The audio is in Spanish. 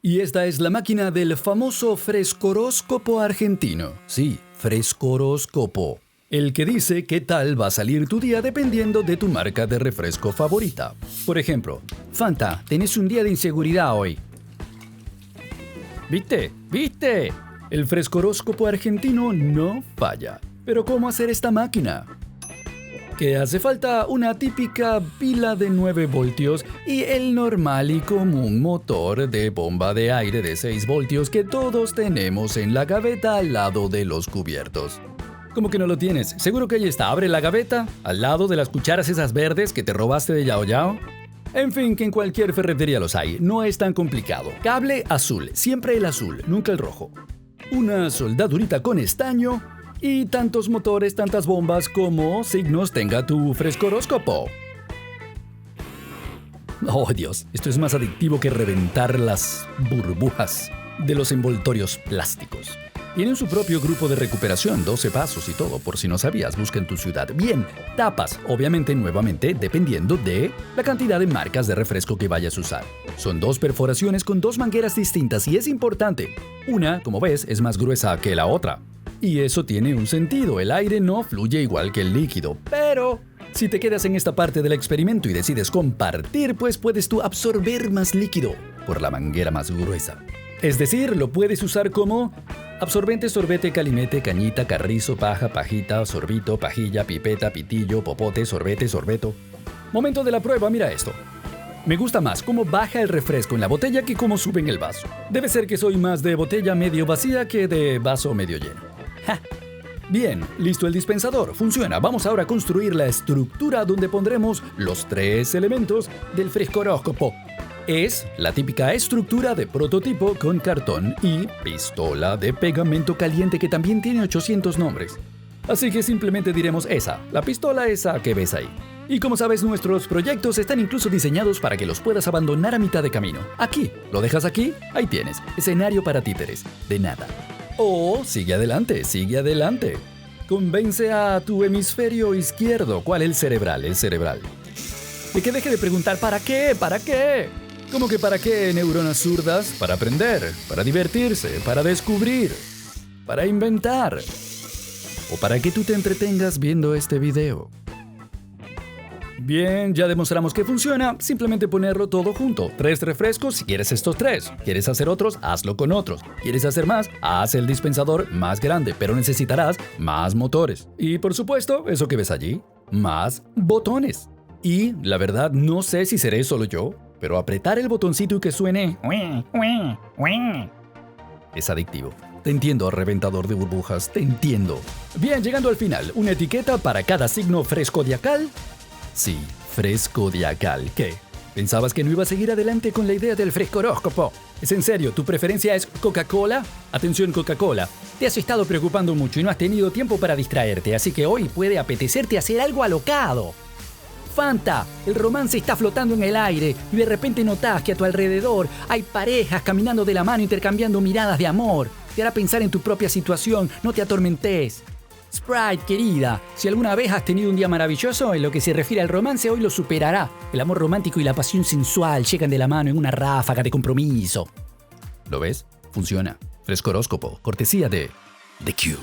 Y esta es la máquina del famoso frescoróscopo argentino. Sí, frescoróscopo. El que dice qué tal va a salir tu día dependiendo de tu marca de refresco favorita. Por ejemplo, Fanta, tenés un día de inseguridad hoy. ¿Viste? ¿Viste? El frescoróscopo argentino no falla. Pero ¿cómo hacer esta máquina? Que hace falta una típica pila de 9 voltios y el normal y común motor de bomba de aire de 6 voltios que todos tenemos en la gaveta al lado de los cubiertos. ¿Cómo que no lo tienes? Seguro que ahí está. Abre la gaveta, al lado de las cucharas esas verdes que te robaste de Yao Yao. En fin, que en cualquier ferretería los hay. No es tan complicado. Cable azul, siempre el azul, nunca el rojo. Una soldadurita con estaño y tantos motores, tantas bombas como signos tenga tu frescoróscopo. Oh Dios, esto es más adictivo que reventar las burbujas de los envoltorios plásticos. Tienen su propio grupo de recuperación, 12 pasos y todo, por si no sabías, busca en tu ciudad. Bien, tapas, obviamente nuevamente, dependiendo de la cantidad de marcas de refresco que vayas a usar. Son 2 perforaciones con 2 mangueras distintas y es importante. Una, como ves, es más gruesa que la otra. Y eso tiene un sentido, el aire no fluye igual que el líquido, pero si te quedas en esta parte del experimento y decides compartir, pues puedes tú absorber más líquido por la manguera más gruesa. Es decir, lo puedes usar como absorbente, sorbete, calimete, cañita, carrizo, paja, pajita, sorbito, pajilla, pipeta, pitillo, popote, sorbete, sorbeto. Momento de la prueba, mira esto. Me gusta más cómo baja el refresco en la botella que cómo sube en el vaso. Debe ser que soy más de botella medio vacía que de vaso medio lleno. ¡Ja! Bien, listo el dispensador, funciona. Vamos ahora a construir la estructura donde pondremos los 3 elementos del frescoróscopo. Es la típica estructura de prototipo con cartón y pistola de pegamento caliente que también tiene 800 nombres. Así que simplemente diremos esa, la pistola esa que ves ahí. Y como sabes, nuestros proyectos están incluso diseñados para que los puedas abandonar a mitad de camino. Aquí, lo dejas aquí, ahí tienes, escenario para títeres, de nada. O sigue adelante, sigue adelante. Convence a tu hemisferio izquierdo. ¿Cuál es el cerebral? El cerebral. De que deje de preguntar ¿para qué? ¿Para qué? ¿Cómo que para qué, neuronas zurdas? Para aprender, para divertirse, para descubrir, para inventar. O para que tú te entretengas viendo este video. Bien, ya demostramos que funciona, simplemente ponerlo todo junto. 3 refrescos si quieres estos 3. ¿Quieres hacer otros? Hazlo con otros. ¿Quieres hacer más? Haz el dispensador más grande, pero necesitarás más motores. Y por supuesto, eso que ves allí, más botones. Y la verdad no sé si seré solo yo, pero apretar el botoncito y que suene es adictivo. Te entiendo, reventador de burbujas, te entiendo. Bien, llegando al final, una etiqueta para cada signo frescodiacal. Sí, frescodiacal. ¿Qué? ¿Pensabas que no iba a seguir adelante con la idea del frescoróscopo? ¿Es en serio? ¿Tu preferencia es Coca Cola? Atención, Coca Cola. Te has estado preocupando mucho y no has tenido tiempo para distraerte, así que hoy puede apetecerte hacer algo alocado. Fanta, el romance está flotando en el aire y de repente notas que a tu alrededor hay parejas caminando de la mano intercambiando miradas de amor. Te hará pensar en tu propia situación, no te atormentes. Sprite, querida, si alguna vez has tenido un día maravilloso, en lo que se refiere al romance, hoy lo superará. El amor romántico y la pasión sensual llegan de la mano en una ráfaga de compromiso. ¿Lo ves? Funciona. Frescoróscopo, cortesía de Q.